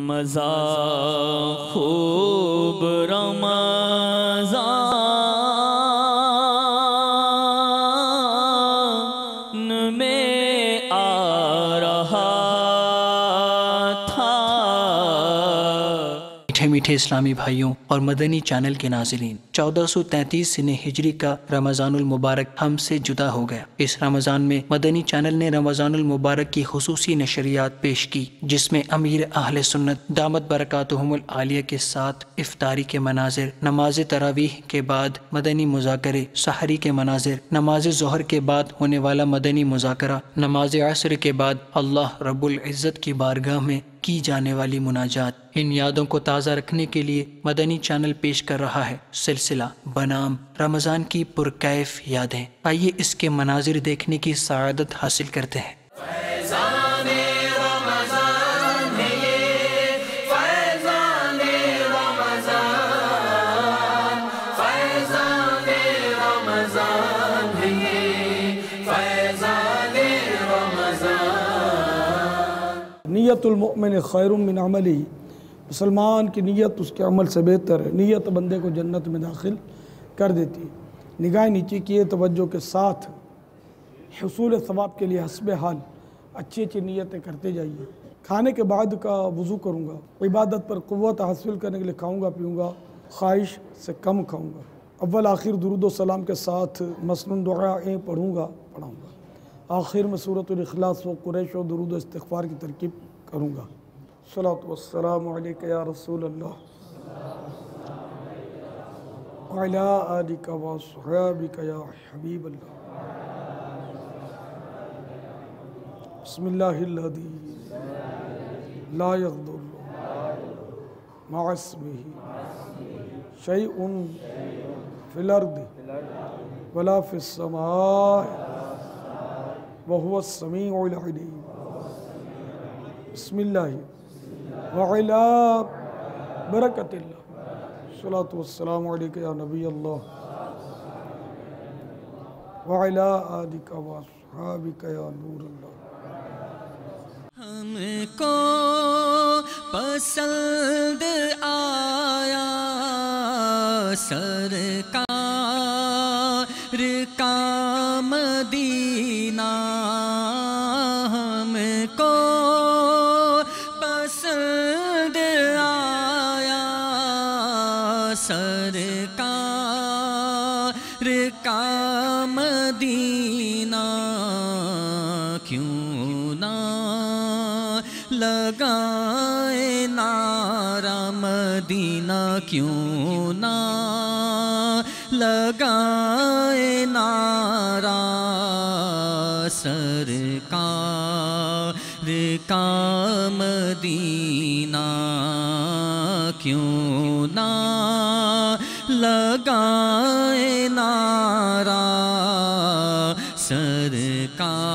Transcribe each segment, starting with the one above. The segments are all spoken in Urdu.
مزہ خوب رمضان میں آ رہا تھا۔ میٹھے میٹھے اسلامی بھائیوں اور مدنی چینل کے ناظرین، 1433 سنہ ہجری کا رمضان المبارک ہم سے جدا ہو گیا۔ اس رمضان میں مدنی چینل نے رمضان المبارک کی خصوصی نشریات پیش کی، جس میں امیر اہل سنت دامت برکاتہم العالیہ کے ساتھ افطاری کے مناظر، نماز تراویح کے بعد مدنی مذاکرے، سحری کے مناظر، نماز ظہر کے بعد ہونے والا مدنی مذاکرہ، نماز عصر کے بعد اللہ رب العزت کی بارگاہ میں کی جانے والی مناجات۔ ان یادوں کو تازہ رکھنے کے لیے مدنی چینل پیش کر رہا ہے سلسلہ بنام رمضان کی پرکیف یادیں۔ آئیے اس کے مناظر دیکھنے کی سعادت حاصل کرتے ہیں۔ فیضان رمضان ہے یہ، فیضان رمضان، فیضان رمضان ہے یہ، فیضان رمضان۔ نیت المؤمن خیر من عملی، مسلمان کی نیت اس کے عمل سے بہتر ہے۔ نیت بندے کو جنت میں داخل کر دیتی ہے۔ نگاہ نیچے کیے توجہ کے ساتھ حصول ثواب کے لیے حسب حال اچھی اچھی نیتیں کرتے جائیے۔ کھانے کے بعد کا وضو کروں گا، عبادت پر قوت حاصل کرنے کے لیے کھاؤں گا پیوں گا، خواہش سے کم کھاؤں گا، اول آخر درود و سلام کے ساتھ مسنون دعائیں پڑھوں گا پڑھاؤں گا، آخر میں سورۃ الاخلاص و قریش و درود و استغفار کی ترکیب کروں گا۔ الصلاۃ والسلام علیک یا رسول اللہ وعلی آلک واصحابک یا حبیب اللہ۔ بسم اللہ الذی لا یضر مع اسمہ شیء فی الارض ولا فی السماء وہو السمیع العلیم۔ بسم اللہ وعلی برکت اللہ۔ الصلاۃ والسلام علیک یا نبی اللہ وعلی آلک واصحابک یا نور اللہ۔ ہم کو پسند آیا سرکار کا مدینہ، ہم کو پسند آیا سرکار کا مدینہ، کیوں نہ لگائے نعرہ مدینہ، کیوں نہ لگائے نعرہ سرکار کا مدینہ، کیوں نہ لگائے نعرہ سرکار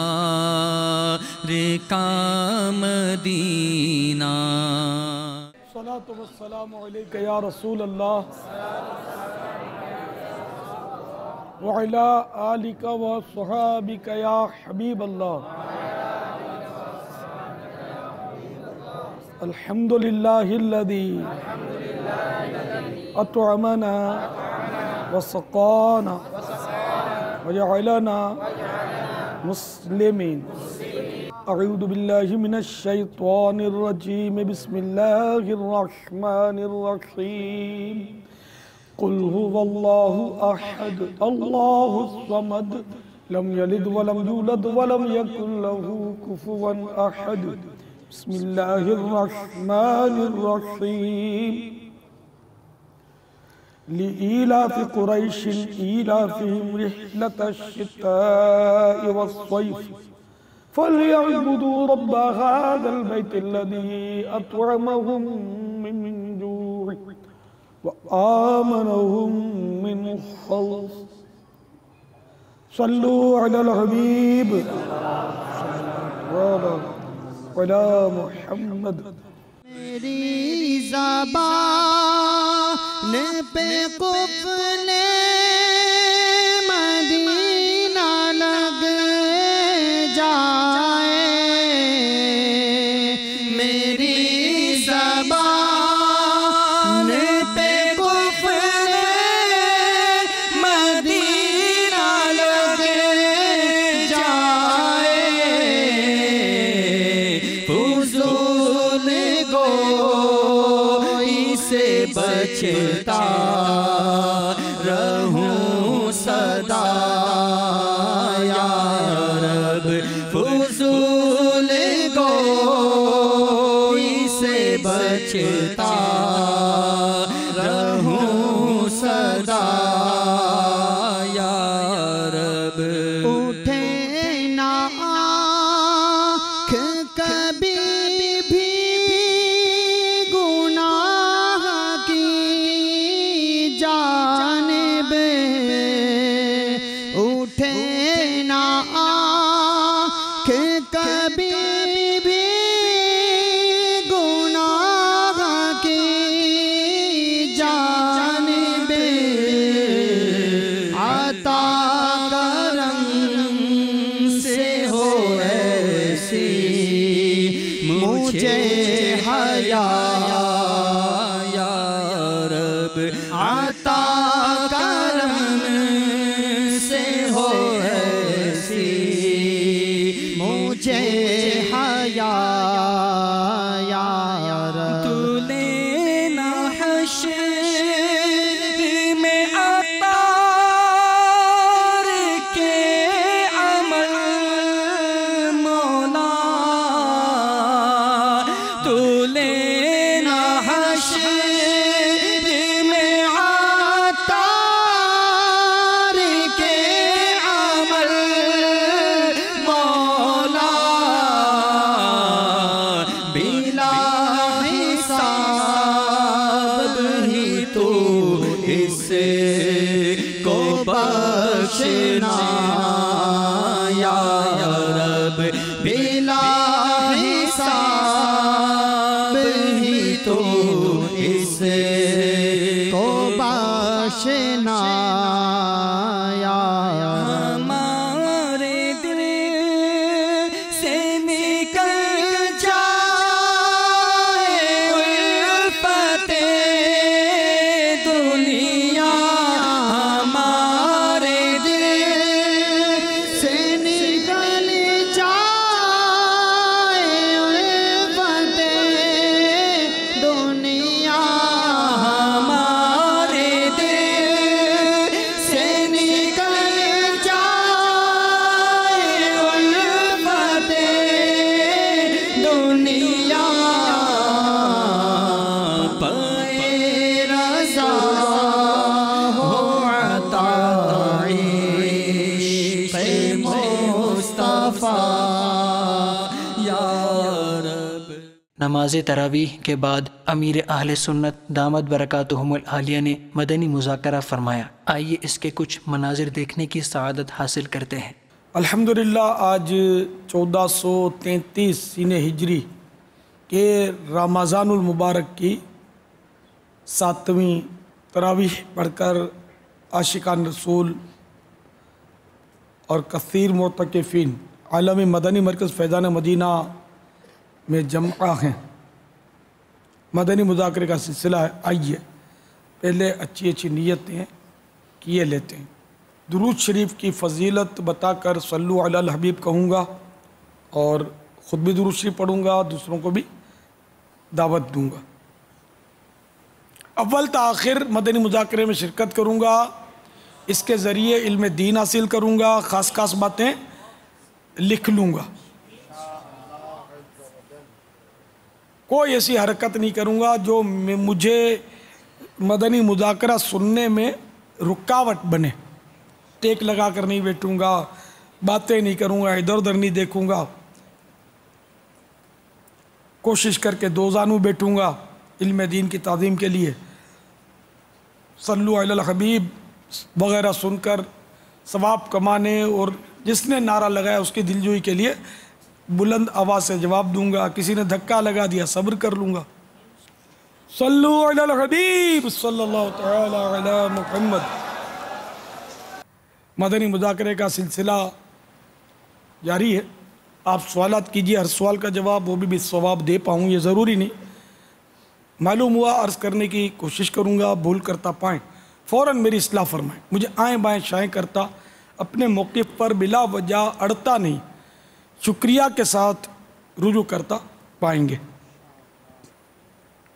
کا مدینہ۔ الصلاۃ والسلام علیک یا رسول اللہ وعلی آلک واصحابک یا حبیب اللہ۔ الحمد للہ الذی اطعمنا وسقانا وجعلنا مسلمین۔ اعوذ باللہ من الشیطان الرجیم، بسم اللہ الرحمن الرحیم۔ قل هو اللہ احد اللہ الصمد لم یلد ولم یولد ولم یکن له کفوا احد۔ بسم اللہ الرحمن الرحیم۔ لإيلاف قريش إيلافهم رحلة الشتاء والصيف فليعبدوا رب هذا البيت الذي أطعمهم من جوع وآمنهم من خوف۔ صلوا على الحبيب وعلى محمد۔ میری زبان پہ قفل مدینہ لگ جائے، میری زبان بچتا رہوں صدا یا رب فضول گوئی سے بچتا رہوں صدا یا رب اٹھے نہ آنکھ کبھی بھی گناہ کی جانب، اٹھے نہ آنکھ کبھی بھی گناہ کی جانب، عطا کرم سے ہو ایسی مجھے حیا یا رب عطا کرم سے ہو ایسی مجھے حیا یا رب۔ تو لینا حشر میں عطار کے عمل مولا، تو لینا حشر میں عطار کے عمل مولا، بلا حساب ہی تو اس کو بخشنا یا رب، بلا حساب ہی تو اس کو بخشنا یا رب۔ ہمارے دل سے نکل جائے الفت دنیا، ہمارے دل سے نکل جائے الفت دنیا، ہمارے دل سے نکل جائے الفت دنیا، پائے رضا ہو عطا عشق مصطفیٰ یا رب۔ نماز تراویح کے بعد امیر اہل سنت دامت برکاتہم العالیہ نے مدنی مذاکرہ فرمایا۔ آئیے اس کے کچھ مناظر دیکھنے کی سعادت حاصل کرتے ہیں۔ الحمدللہ آج 1433 سینہ ہجری کے رمضان المبارک کی 7ویں تراویح پڑھ کر عاشقان رسول اور کثیر معتکفین عالمی مدنی مرکز فیضان مدینہ میں جمع ہیں۔ مدنی مذاکرے کا سلسلہ ہے۔ آئیے پہلے اچھی اچھی نیتیں کیے لیتے ہیں۔ درود شریف کی فضیلت بتا کر صلو علی الحبیب کہوں گا اور خود بھی درود شریف پڑھوں گا، دوسروں کو بھی دعوت دوں گا۔ اول تا آخر مدنی مذاکرے میں شرکت کروں گا، اس کے ذریعے علم دین حاصل کروں گا، خاص خاص باتیں لکھ لوں گا، کوئی ایسی حرکت نہیں کروں گا جو مجھے مدنی مذاکرہ سننے میں رکاوٹ بنے۔ ٹیک لگا کر نہیں بیٹھوں گا، باتیں نہیں کروں گا، ادھر ادھر نہیں دیکھوں گا، کوشش کر کے دو زانو بیٹھوں گا علم دین کی تعظیم کے لیے۔ صلو علی الحبیب وغیرہ سن کر ثواب کمانے اور جس نے نعرہ لگایا اس کی دلجوئی کے لیے بلند آواز سے جواب دوں گا۔ کسی نے دھکا لگا دیا صبر کر لوں گا۔ صلو علی الحبیب صلی اللہ تعالی علی محمد۔ مدنی مذاکرے کا سلسلہ جاری ہے۔ آپ سوالات کیجئے، ہر سوال کا جواب وہ بھی ثواب دے پاؤں یہ ضروری نہیں، معلوم ہوا عرض کرنے کی کوشش کروں گا، بھول کرتا پائیں فوراً میری اصلاح فرمائیں۔ مجھے آئیں بائیں شائیں کرتا، اپنے موقف پر بلا وجہ اڑتا نہیں، شکریہ کے ساتھ رجوع کرتا پائیں گے۔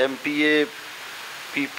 MPA PP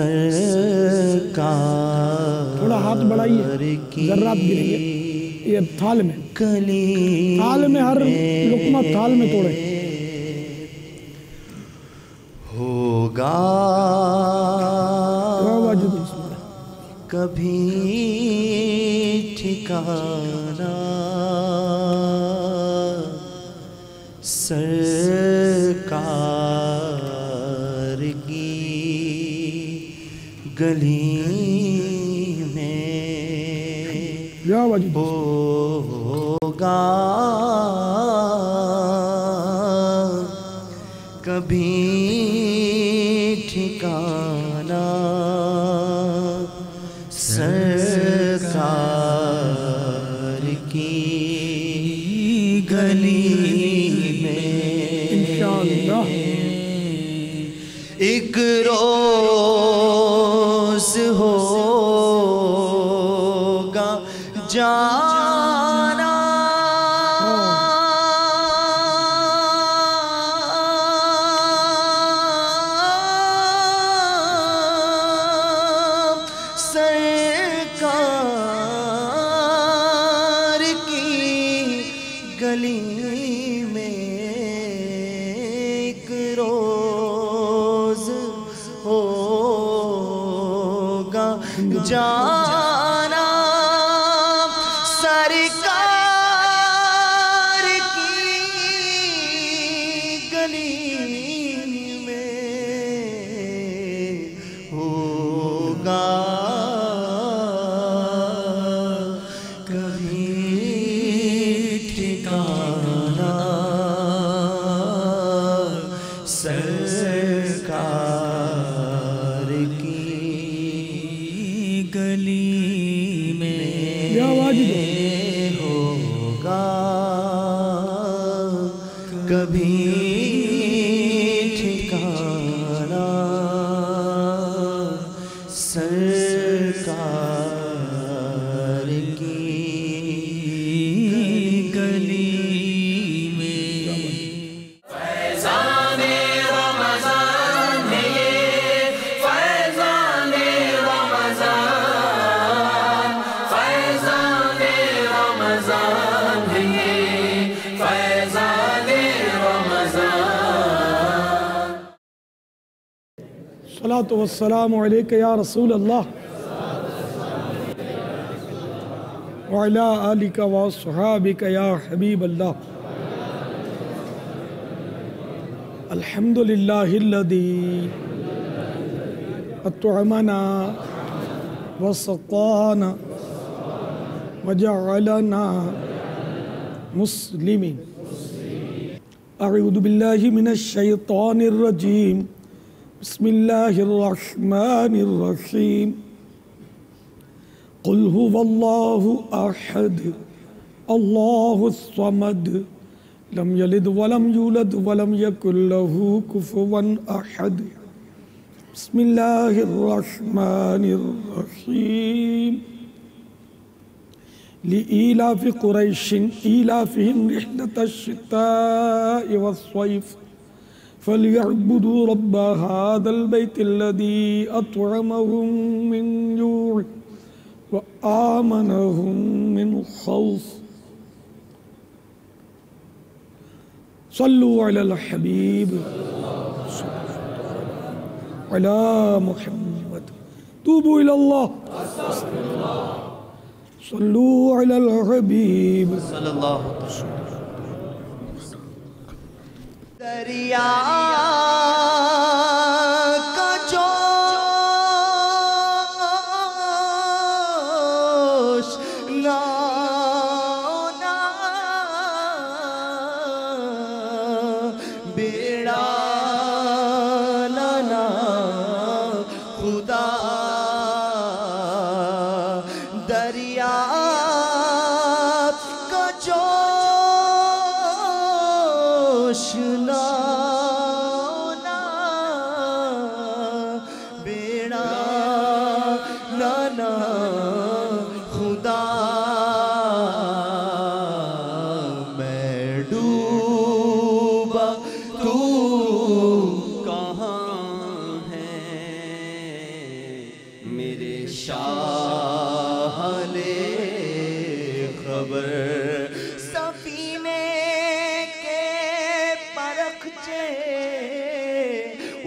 سرکار تھوڑا ہاتھ بڑھائیے، ذرات گریں گے. یہ تھال میں، تھال میں ہر لقمہ تھال میں توڑے. ہوگا کبھی ٹھکانہ سرکار کی گلی میں ہوگا کبھی ٹھکانہ سرکار کی گلی میں انشاءاللہ. ایک روز ہوگا جانا سرکار کی گلی میں. ایک روز ہوگا جانا سرکار کی گلی میں ہوگا کبھی ٹھکانہ سرکار کی گلی میں ہوگا کبھی ٹھکانہ سرکار کی گلی میں. الصلاۃ والسلام علیک یا رسول اللہ وعلی آلک واصحابک یا حبیب اللہ. الحمد للہ الذی اطعمنا وسقانا وجعلنا مسلمین. اعوذ باللہ من الشیطان الرجیم. بسم اللہ الرحمن الرحیم. قل هو اللہ احد اللہ الصمد لم یلد ولم یولد ولم یکن له کفوا احد. بسم اللہ الرحمن الرحیم. لإيلاف قریش إيلافهم رحلة الشتاء والصيف فليعبدوا رب هذا البيت الذي أطعمهم من جوع وآمنهم من خوف. صلوا على الحبيب على محمد. توبوا إلى الله. صلوا على الحبيب صلی اللہ علیہ وسلم. دریا کا جوش نانا بیڑا لانا خدا. دریا کا جوش نانا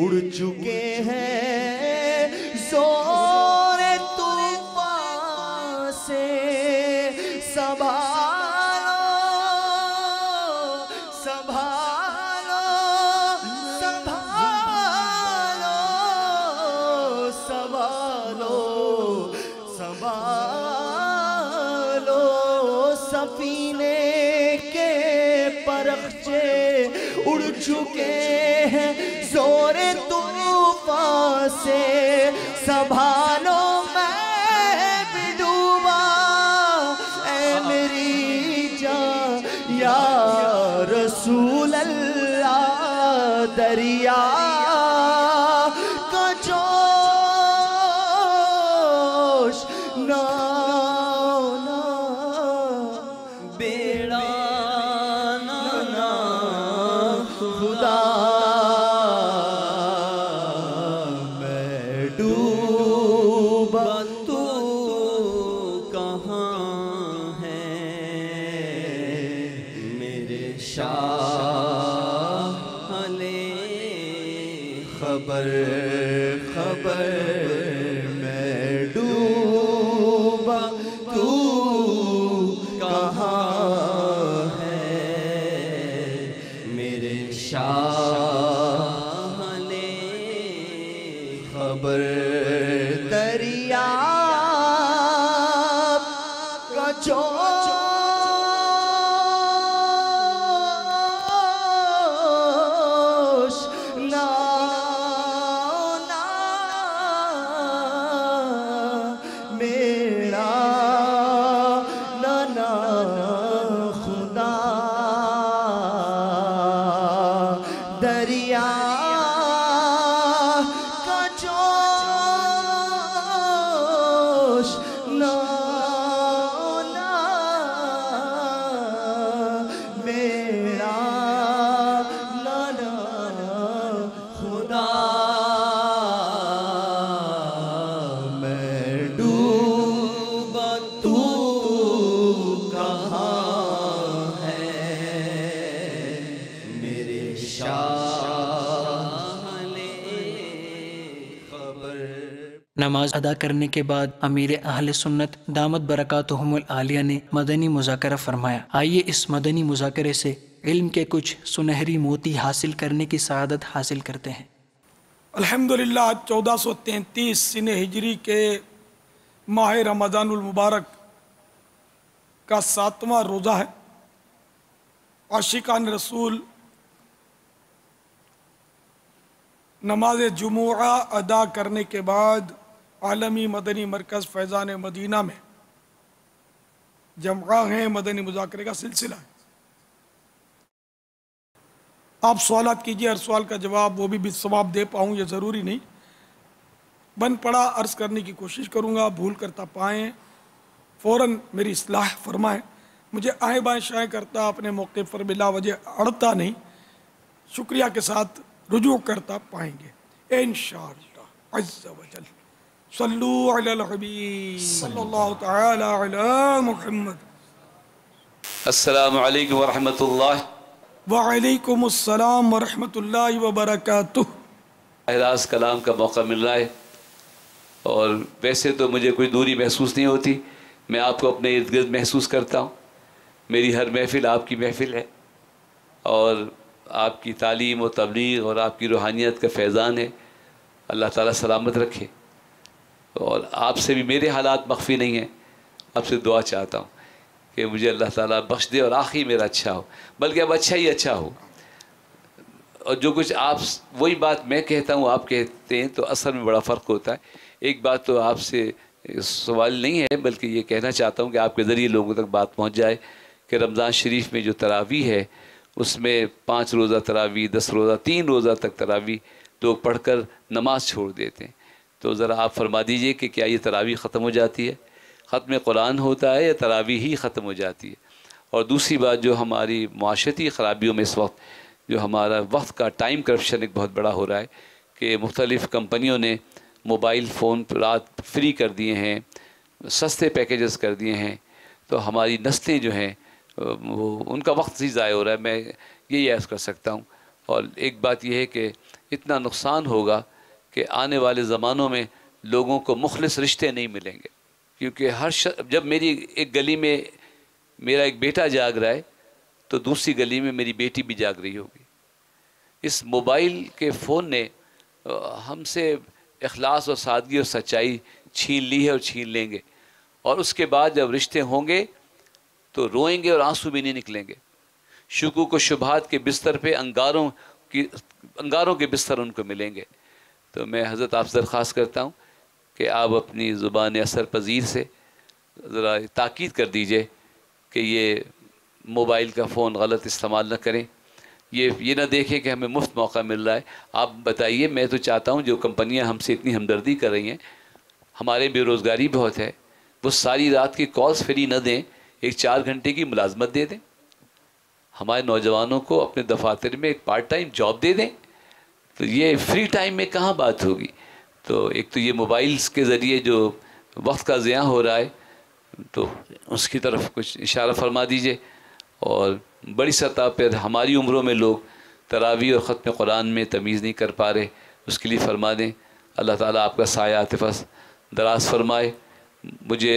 اڑ چکے ہیں زور طوفان سے سنبھالو سنبھالو سنبھالو سنبھالو سنبھالو سفینے کے پرخچے اڑ چکے ہیں زور طوفان سے سنبھالو میں بھی ڈوبا اے میری جان یا رسول اللہ دریا کا جوش نہ بیڑا نہ خدا میں ڈوبا تو کہاں ہے میرے شاہ لے خبر خبر میں ڈوبا تو کہاں ہے میرے شاہ لے خبر دریا کا جوش نہ میرا نہ خدا دریا کا جوش نہ میرا نہ خدا میں ڈوبا تو کہاں ہے میرے شاہ لے خبر۔ نماز ادا کرنے کے بعد امیر اہل سنت دامت برکاتہم العالیہ نے مدنی مذاکرہ فرمایا۔ آئیے اس مدنی مذاکرے سے علم کے کچھ سنہری موتی حاصل کرنے کی سعادت حاصل کرتے ہیں۔ الحمدللہ 1433 سن ہجری کے ماہ رمضان المبارک کا 7واں روزہ ہے۔ عاشقان رسول نماز جمعہ ادا کرنے کے بعد عالمی مدنی مرکز فیضان مدینہ میں جمعہ ہیں، مدنی مذاکرے کا سلسلہ ہے۔ آپ سوالات کیجئے، ہر سوال کا جواب وہ بھی ثواب دے پاؤں یہ ضروری نہیں، بن پڑا عرض کرنے کی کوشش کروں گا، بھول کرتا پائیں فوراً میری اصلاح فرمائیں۔ مجھے آئیں بائیں شائیں کرتا اپنے موقع پر بلا وجہ اڑتا نہیں، شکریہ کے ساتھ رجوع کرتا پائیں گے انشاءاللہ عز و جل۔ صلو علی الحبیب صلی اللہ تعالی علی محمد۔ السلام علیکم ورحمۃ اللہ۔ وعلیکم السلام ورحمۃ اللہ وبرکاتہ۔ احراز کلام کا موقع مل رہا ہے، اور ویسے تو مجھے کوئی دوری محسوس نہیں ہوتی، میں آپ کو اپنے ارد گرد محسوس کرتا ہوں۔ میری ہر محفل آپ کی محفل ہے، اور آپ کی تعلیم و تبلیغ اور آپ کی روحانیت کا فیضان ہے۔ اللہ تعالیٰ سلامت رکھے، اور آپ سے بھی میرے حالات مخفی نہیں ہیں، آپ سے دعا چاہتا ہوں کہ مجھے اللہ تعالیٰ بخش دے اور آخری میرا اچھا ہو، بلکہ اب اچھا ہی اچھا ہو۔ اور جو کچھ آپ وہی بات میں کہتا ہوں آپ کہتے ہیں تو اثر میں بڑا فرق ہوتا ہے۔ ایک بات تو آپ سے سوال نہیں ہے، بلکہ یہ کہنا چاہتا ہوں کہ آپ کے ذریعے لوگوں تک بات پہنچ جائے کہ رمضان شریف میں جو تراویح ہے اس میں 5 روزہ تراویح، 10 روزہ، 3 روزہ تک تراویح لوگ پڑھ کر نماز چھوڑ دیتے ہیں۔ تو ذرا آپ فرما دیجئے کہ کیا یہ تراویح ختم ہو جاتی ہے، ختم قرآن ہوتا ہے یا تراویح ہی ختم ہو جاتی ہے؟ اور دوسری بات، جو ہماری معاشرتی خرابیوں میں اس وقت جو ہمارا وقت کا ٹائم کرپشن ایک بہت بڑا ہو رہا ہے کہ مختلف کمپنیوں نے موبائل فون رات فری کر دیے ہیں، سستے پیکیجز کر دیے ہیں، تو ہماری نسلیں جو ہیں وہ ان کا وقت ہی ضائع ہو رہا ہے، میں یہی عرض کر سکتا ہوں۔ اور ایک بات یہ ہے کہ اتنا نقصان ہوگا کہ آنے والے زمانوں میں لوگوں کو مخلص رشتے نہیں ملیں گے. کیونکہ جب میری ایک گلی میں میرا ایک بیٹا جاگ رہا ہے تو دوسری گلی میں میری بیٹی بھی جاگ رہی ہوگی. اس موبائل کے فون نے ہم سے اخلاص اور سادگی اور سچائی چھین لی ہے اور چھین لیں گے. اور اس کے بعد جب رشتے ہوں گے تو روئیں گے اور آنسو بھی نہیں نکلیں گے. شکوک و شبہات کے بستر پہ انگاروں کے بستر ان کو ملیں گے. تو میں حضرت آپ سے درخواست کرتا ہوں کہ آپ اپنی زبان اثر پذیر سے ذرا تاکید کر دیجئے کہ یہ موبائل کا فون غلط استعمال نہ کریں. یہ نہ دیکھیں کہ ہمیں مفت موقع مل رہا ہے. آپ بتائیے، میں تو چاہتا ہوں جو کمپنیاں ہم سے اتنی ہمدردی کر رہی ہیں، ہمارے بے روزگاری بہت ہے، وہ ساری رات کی کالز فری نہ دیں، ایک 4 گھنٹے کی ملازمت دے دیں. ہمارے نوجوانوں کو اپنے دفاتر میں ایک پارٹ ٹائم جاب دے دیں. تو یہ فری ٹائم میں کہاں بات ہوگی؟ تو ایک تو یہ موبائلز کے ذریعے جو وقت کا ضیاع ہو رہا ہے تو اس کی طرف کچھ اشارہ فرما دیجئے. اور بڑی سطح پر ہماری عمروں میں لوگ تراویح اور ختم قرآن میں تمیز نہیں کر پا رہے، اس کے لیے فرما دیں. اللہ تعالیٰ آپ کا سایہ عاطفت دراز فرمائے. مجھے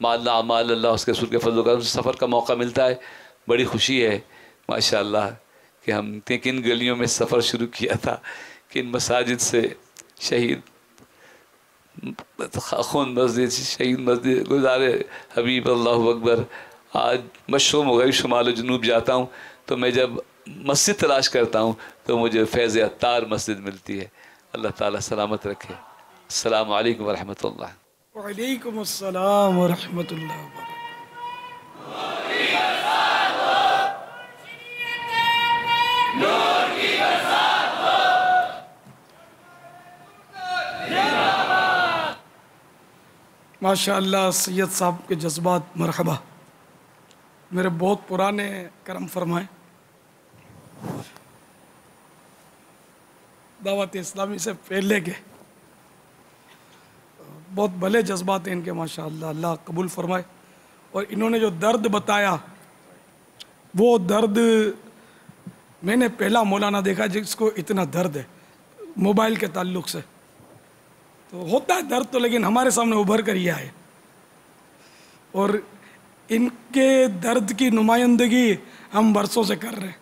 مال اعمال اللہ اس کے رسول کے فضل و کرم سے سفر کا موقع ملتا ہے، بڑی خوشی ہے ماشاءاللہ کہ ہم نے کن گلیوں میں سفر شروع کیا تھا، کن مساجد سے شہید خون مسجد، شہید مسجد گزارے حبیب اللہ اکبر. آج مشرق مغرب شمال و جنوب جاتا ہوں تو میں جب مسجد تلاش کرتا ہوں تو مجھے فیض عطار مسجد ملتی ہے. اللہ تعالیٰ سلامت رکھے. السلام علیکم ورحمۃ اللہ. وعلیکم السلام ورحمۃ اللہ وبرکاتہ. ماشاء اللہ سید صاحب کے جذبات مرحبا. میرے بہت پرانے کرم فرمائے، دعوت اسلامی سے پہلے کے بہت بھلے جذبات ہیں ان کے ماشاء اللہ، اللہ قبول فرمائے. اور انہوں نے جو درد بتایا وہ درد میں نے پہلا مولانا دیکھا جس کو اتنا درد ہے موبائل کے تعلق سے. تو ہوتا ہے درد تو، لیکن ہمارے سامنے ابھر کر یہ آئے. اور ان کے درد کی نمائندگی ہم برسوں سے کر رہے ہیں.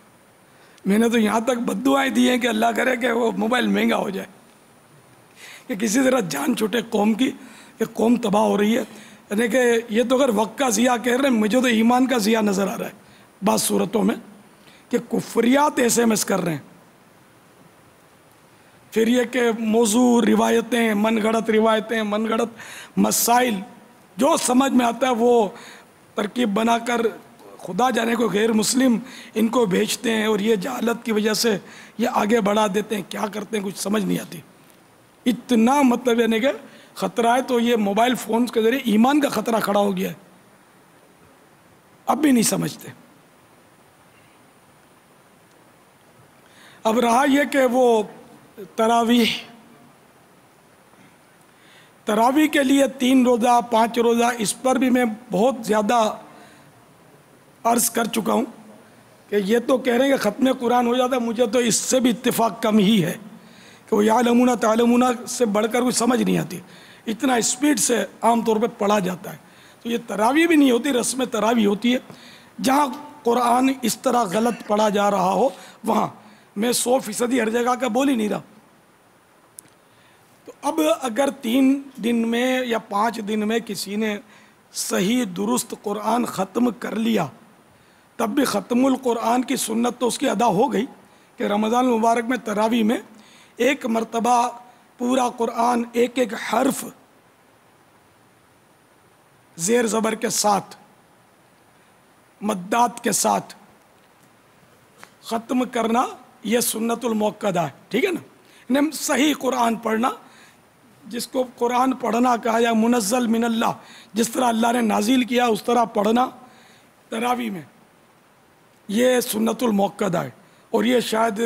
میں نے تو یہاں تک بد دعائیں دی ہیں کہ اللہ کرے کہ وہ موبائل مہنگا ہو جائے، کہ کسی طرح جان چھوٹے قوم کی، کہ قوم تباہ ہو رہی ہے. یعنی کہ یہ تو اگر وقت کا ضیاع کہہ رہے ہیں، مجھے تو ایمان کا ضیاع نظر آ رہا ہے بعض صورتوں میں، کہ کفریات ایسے ایس کر رہے ہیں. پھر یہ کہ موضوع روایتیں، من گھڑت مسائل جو سمجھ میں آتا ہے وہ ترکیب بنا کر خدا جانے کو غیر مسلم ان کو بھیجتے ہیں، اور یہ جہالت کی وجہ سے یہ آگے بڑھا دیتے ہیں. کیا کرتے ہیں کچھ سمجھ نہیں آتی. اتنا مطلب یعنی کہ خطرہ ہے. تو یہ موبائل فونز کے ذریعے ایمان کا خطرہ کھڑا ہو گیا ہے، اب بھی نہیں سمجھتے. اب رہا یہ کہ وہ تراویح کے لیے 3 روزہ 5 روزہ، اس پر بھی میں بہت زیادہ عرض کر چکا ہوں کہ یہ تو کہہ رہے ہیں کہ ختم قرآن ہو جاتا ہے. مجھے تو اس سے بھی اتفاق کم ہی ہے کہ وہ یعلمون تعلمون سے بڑھ کر کوئی سمجھ نہیں آتی، اتنا اسپیڈ سے عام طور پہ پڑھا جاتا ہے. تو یہ تراویح بھی نہیں ہوتی، رسم تراویح ہوتی ہے. جہاں قرآن اس طرح غلط پڑھا جا رہا ہو وہاں، میں 100% ہر جگہ کا بول ہی نہیں رہا. تو اب اگر 3 دن میں یا 5 دن میں کسی نے صحیح درست قرآن ختم کر لیا، تب بھی ختم القرآن کی سنت تو اس کی ادا ہو گئی کہ رمضان المبارک میں تراویح میں 1 مرتبہ پورا قرآن ایک حرف زیر زبر کے ساتھ، مدات کے ساتھ ختم کرنا یہ سنت المؤکدہ ہے. ٹھیک ہے نا؟ یعنی صحیح قرآن پڑھنا، جس کو قرآن پڑھنا کہا یا منزل من اللہ، جس طرح اللہ نے نازل کیا اس طرح پڑھنا تراویح میں، یہ سنت المؤکدہ ہے. اور یہ شاید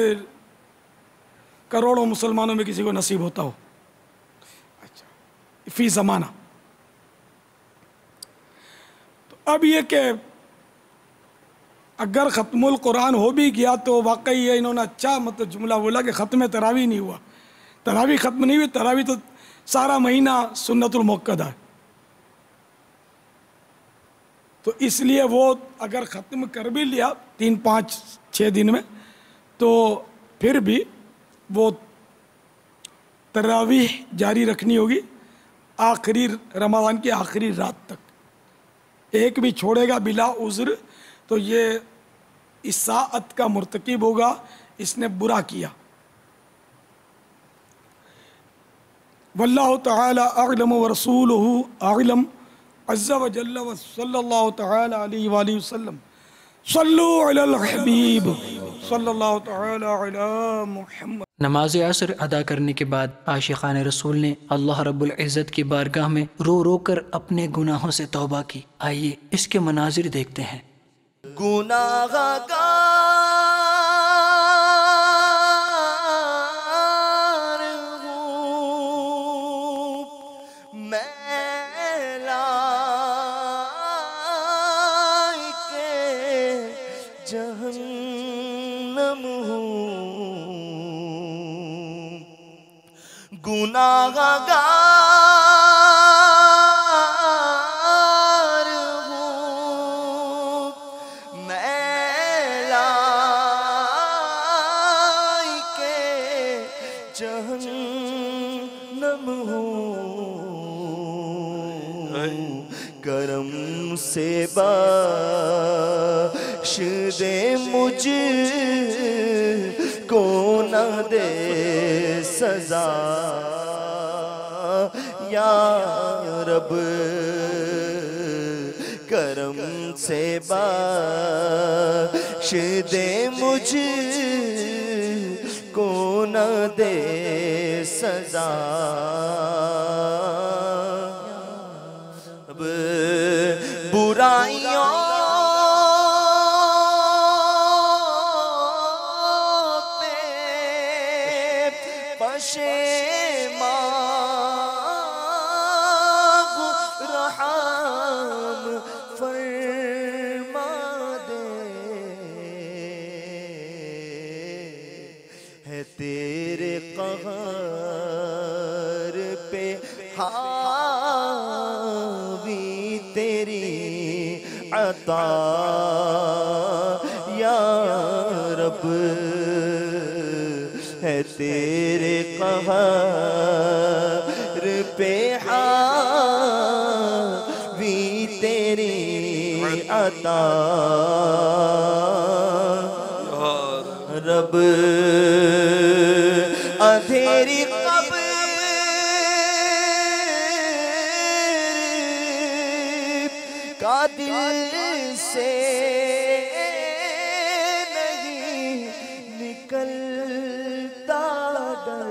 کروڑوں مسلمانوں میں کسی کو نصیب ہوتا ہو. اچھا، فی زمانہ. تو اب یہ کہ اگر ختم القرآن ہو بھی گیا تو واقعی یہ انہوں نے اچھا مطلب جملہ بولا کہ ختم تراویح نہیں ہوا. تراویح ختم نہیں ہوئی، تراویح تو سارا مہینہ سنت المؤکدہ ہے. تو اس لیے وہ اگر ختم کر بھی لیا 3 5 6 دن میں تو پھر بھی وہ تراویح جاری رکھنی ہوگی آخری رمضان کی آخری رات تک. ایک بھی چھوڑے گا بلا عذر تو یہ اساءت کا مرتکب ہوگا، اس نے برا کیا. واللہ تعالی اعلم ورسولہ اعلم عز وجل وصلی اللہ تعالی علیہ وآلہ وسلم. صلو علی الحبیب صلی اللہ تعالی علی محمد. نماز عصر ادا کرنے کے بعد عاشقان رسول نے اللہ رب العزت کی بارگاہ میں رو رو کر اپنے گناہوں سے توبہ کی. آئیے اس کے مناظر دیکھتے ہیں. گناہ گار ہوں میں لائق جہنم ہوں. گناہ گار ہوں میں لائق جہنم ہوں. کرم سے بخش دے مجھ کو نہ دے سزا یا رب. کرم سے بخش دے مجھ کو نہ دے سزا. اب برائیوں پہ پشیمان رحم فرما دے. ہے تیرے قہر پہ حاوی تیری عطا یا رب. ہے تیرے قہر پہ حاوی تیری عطا رب. اندھیری قبر کا دل سے نہیں نکلتا ڈر.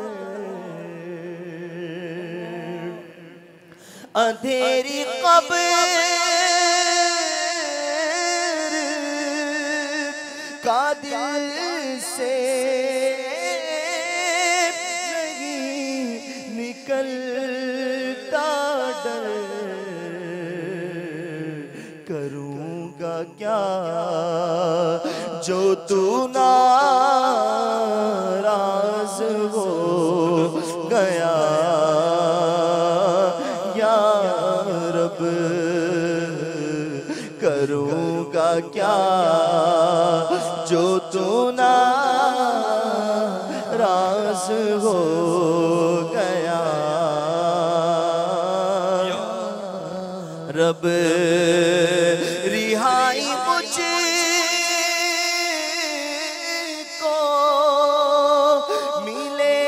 اندھیری قبر کا دل سے نہیں نکلتا ڈر. کروں گا کیا جو تو ناراض ہو گیا یا رب. کروں گا کیا جو تو ناراض ہو گیا رب. رہائی مجھ کو ملے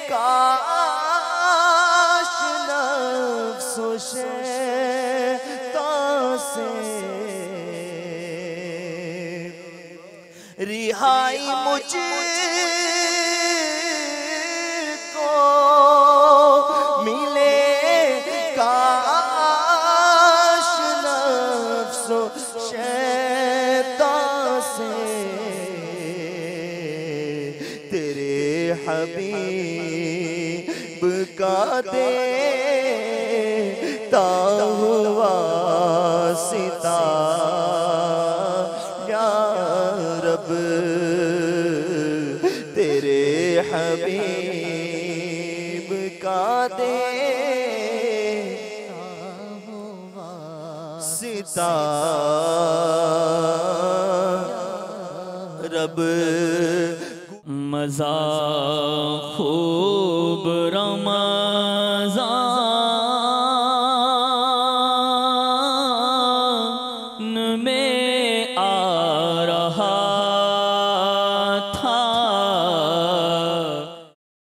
کاش نفس و شیطان سے. رہائی مجھ کو ملے کاش نفس و شیطان سے. تیرے حبیب کا دیتا ہوا واسطہ یا حبیب کا دے ستا رب مزہ خوب رمضان